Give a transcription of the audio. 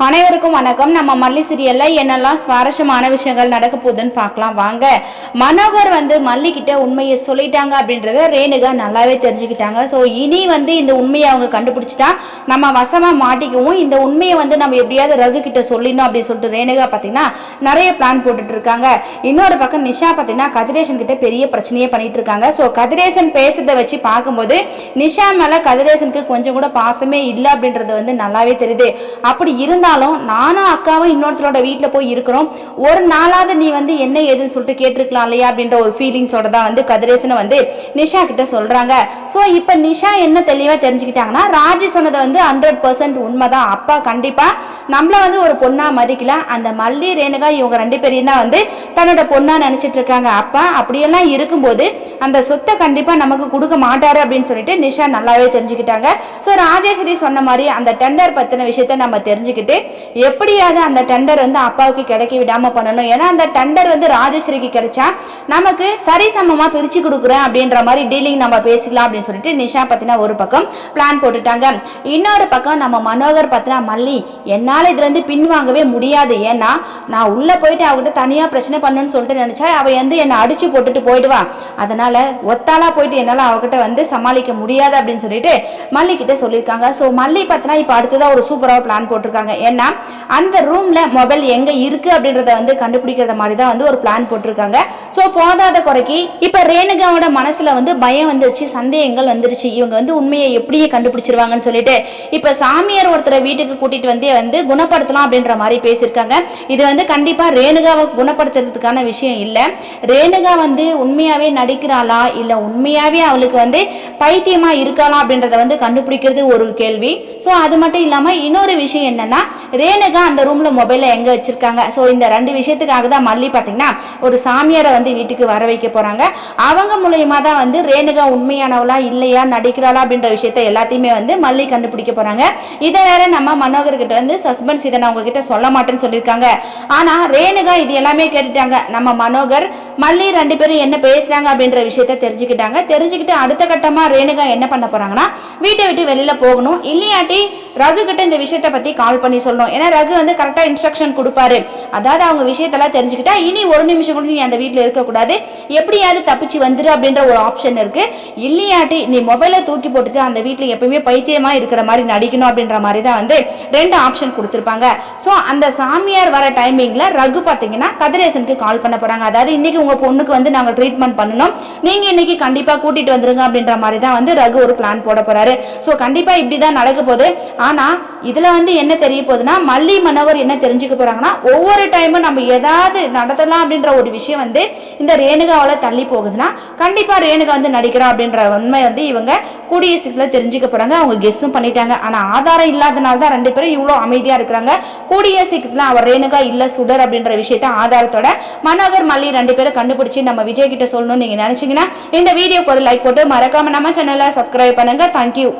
அனைவருக்கும் வணக்கம். நம்ம மல்லி சீரியல்ல என்னெல்லாம் சுவாரஸ்யமான விஷயங்கள் நடக்க போகுதுன்னு பார்க்கலாம் வாங்க. மனோகர் மல்லி கிட்ட உண்மையை சொல்லிட்டாங்க அப்படின்றத ரேணுகா நல்லாவே தெரிஞ்சுக்கிட்டாங்க. ஸோ இனி இந்த உண்மையை அவங்க கண்டுபிடிச்சிட்டா நம்ம வசமா மாட்டிக்குவோம். இந்த உண்மையை நம்ம எப்படியாவது ரகு கிட்ட சொல்லிடணும் அப்படின்னு சொல்லிட்டு ரேணுகா பார்த்தீங்கன்னா நிறைய பிளான் போட்டுட்டு இருக்காங்க. இன்னொரு பக்கம் நிஷா பார்த்தீங்கன்னா கதிரேசன் கிட்ட பெரிய பிரச்சனையே பண்ணிட்டு இருக்காங்க. ஸோ கதிரேசன் பேசுறதை வச்சு பார்க்கும்போது நிஷா மேல கதிரேசனுக்கு கொஞ்சம் கூட பாசமே இல்லை அப்படின்றது நல்லாவே தெரியுது. அப்படி இருந்தாலும் நானும் அக்காவும் இன்னொருத்தரோட வீட்டில் போய் இருக்கிறோம், ஒரு நாளாவது நீ என்ன ஏதுன்னு சொல்லிட்டு கேட்டிருக்கலாம் இல்லையா அப்படின்ற ஒரு ஃபீலிங்ஸோட தான் கதிரேசனை நிஷா கிட்ட சொல்றாங்க. ஸோ இப்போ நிஷா என்ன தெளிவாக தெரிஞ்சுக்கிட்டாங்கன்னா ராஜி சொன்னது 100% உண்மைதான். அப்பா கண்டிப்பா நம்மள ஒரு பொண்ணா மதிக்கல, அந்த மல்லி ரேணுகா இவங்க ரெண்டு பேரையும் தான் தன்னோட பொண்ணா நினைச்சிட்டு இருக்காங்க. அப்பா அப்படியெல்லாம் இருக்கும்போது அந்த சொத்தை கண்டிப்பா நமக்கு கொடுக்க மாட்டாரு அப்படின்னு சொல்லிட்டு நிஷா நல்லாவே தெரிஞ்சுக்கிட்டாங்க. ஸோ ராஜேஸ்வரி சொன்ன மாதிரி அந்த டெண்டர் பத்தின விஷயத்த நம்ம தெரிஞ்சுக்கிட்டு எப்படியாவது அந்த டெண்டர் அப்பாவுக்கு கிடைக்க விடாம பண்ணணும். ஏன்னா அந்த டெண்டர் ராஜேஸ்வரிக்கு கிடைச்சா நமக்கு சரிசமமா பிரிச்சு கொடுக்குறேன் அப்படின்ற மாதிரி டீலிங் நம்ம பேசிக்கலாம் அப்படின்னு சொல்லிட்டு நிஷா பத்தினா ஒரு பக்கம் பிளான் போட்டுட்டாங்க. இன்னொரு பக்கம் நம்ம மனோகர் பத்தினா மல்லி என்னால இதுல பின்வாங்கவே முடியாது, ஏன்னா நான் உள்ள போயிட்டு அவகிட்ட தனியா பிரச்சனை பண்ணுன்னு சொல்லிட்டு நினைச்சா அவ என்னை அடிச்சு போட்டுட்டு போயிடுவா, அதனால ஒத்தாலா போயிட்டு என்னால அவகிட்ட சமாளிக்க முடியாது அப்படின்னு சொல்லிட்டு மல்லி கிட்ட சொல்லியிருக்காங்க. ஸோ மல்லி பத்தினா இப்ப அடுத்ததா ஒரு சூப்பராக பிளான் போட்டிருக்காங்க. ஏன்னா அந்த ரூம்ல மொபைல் எங்க இருக்கு அப்படின்றத கண்டுபிடிக்கிறத மாதிரி தான் ஒரு பிளான் போட்டிருக்காங்க. ஸோ போதாத குறைக்கு இப்ப ரேணுகாவோட மனசுல பயம் வந்துருச்சு, சந்தேகங்கள் வந்துருச்சு. இவங்க உண்மையை எப்படியே கண்டுபிடிச்சிருவாங்கன்னு சொல்லிட்டு இப்ப சாமியார் ஒருத்தரை வீட்டுக்கு கூட்டிட்டு குணப்படுத்தலாம் அப்படின்ற மாதிரி பேசியிருக்காங்க. இது கண்டிப்பா ரேணுகாவை குணப்படுத்துறதுக்கான விஷயம் இல்ல. ரேணுகா உண்மையாவே நடிக்கிறாளா இல்ல உண்மையாவே அவளுக்கு பைத்தியமா இருக்காளா அப்படின்றத கண்டுபிடிக்கிறது ஒரு கேள்வி. ஸோ அது மட்டும் இல்லாம இன்னொரு விஷயம் என்னன்னா ரேணுகா அந்த ரூம்ல மொபைல எங்க வச்சிருக்காங்க. ஸோ இந்த ரெண்டு விஷயத்துக்காக தான் மல்லி பாத்தீங்கன்னா ஒரு சாமியாரை வீட்டுக்கு வர வைக்க போறாங்க. அவங்க மூலயமா தான் ரேணுகா உண்மையானவளா இல்லையா நடிக்கிறாளா அப்படின்ற விஷயத்த எல்லாத்தையுமே மல்லி கண்டுபிடிக்க போறாங்க. இதை வேற நம்ம மனோகர் கிட்ட சஸ்பென்ஸ் இதை நான் உங்ககிட்ட சொல்ல மாட்டேன்னு சொல்லியிருக்காங்க. ஆனா ரேணுகா இது எல்லாமே கேட்டுட்டாங்க. நம்ம மனோகர் மல்லி ரெண்டு பேரும் என்ன பேசுறாங்க அப்படின்ற விஷயத்த தெரிஞ்சுக்கிட்டாங்க. தெரிஞ்சுக்கிட்டு அடுத்த கட்டமா ரேணுகா என்ன பண்ண போறாங்கன்னா வீட்டை விட்டு வெளியில போகணும், இல்லையாட்டி ரகு கிட்ட இந்த விஷயத்தை பத்தி கால் பண்ணி சொல்லணும். ஏன்னா ரகு கரெக்டா இன்ஸ்ட்ரக்ஷன் கொடுப்பாரு. அதாவது அவங்க விஷயத்தெல்லாம் தெரிஞ்சுக்கிட்டா இனி ஒரு நிமிஷம் கூட நீ அந்த வீட்டுல இருக்கக்கூடாது, எப்படியாவது தப்பிச்சு வந்துரு அப்படின்ற ஒரு ஆப்ஷன் இருக்கு. இல்லையாட்டி நீ மொபைலை தூக்கி போட்டுட்டு அந்த வீட்டுல எப்பவுமே பைத்தியமா இருக்கிற மாதிரி நடிக்கணும் அப்படின்ற மாதிரி தான் ரெண்டு ஆப்ஷன் கொடுத்திருப்பாங்க. சோ அந்த சாமியார் வர டைமிங்ல ரகு பாத்தீங்கன்னா கதிரேசனுக்கு கால் பண்ண போறாங்க. அதாவது இன்னைக்கு உங்க பொண்ணுக்கு நாங்க ட்ரீட்மெண்ட் பண்ணணும், நீங்க இன்னைக்கு கண்டிப்பா கூட்டிட்டு வந்துருங்க அப்படின்ற மாதிரி தான் ரகு ஒரு பிளான் போட போறாரு. சோ கண்டிப்பா இப்படிதான் நடக்க போகுது. ஆனா இதுல என்ன தெரிய போகுதுன்னா மல்லி மனோகர் என்ன தெரிஞ்சுக்க போறாங்கன்னா ஒவ்வொரு டைமும் நம்ம ஏதாவது நடத்தலாம் அப்படின்ற ஒரு விஷயம் இந்த ரேணுகாவால தள்ளி போகுதுன்னா கண்டிப்பா ரேணுகா நடிக்கிறா அப்படின்ற உண்மை இவங்க கூடிய சீக்கிரத்துல தெரிஞ்சுக்க போறாங்க. அவங்க கெஸ்ஸும் பண்ணிட்டாங்க. ஆனா ஆதாரம் இல்லாதனால தான் ரெண்டு பேரும் இவ்வளவு அமைதியா இருக்கிறாங்க. கூடிய சீக்கிரத்துல அவர் ரேணுகா இல்ல சுடர் அப்படின்ற விஷயத்த ஆதாரத்தோட மனோகர் மல்லி ரெண்டு பேரும் கண்டுபிடிச்சு நம்ம விஜய் கிட்ட சொல்லணும்னு நீங்க நினைச்சீங்கன்னா இந்த வீடியோக்கு ஒரு லைக் போட்டு மறக்காம நம்ம சேனலை சப்ஸ்கிரைப் பண்ணுங்க. தேங்க்யூ.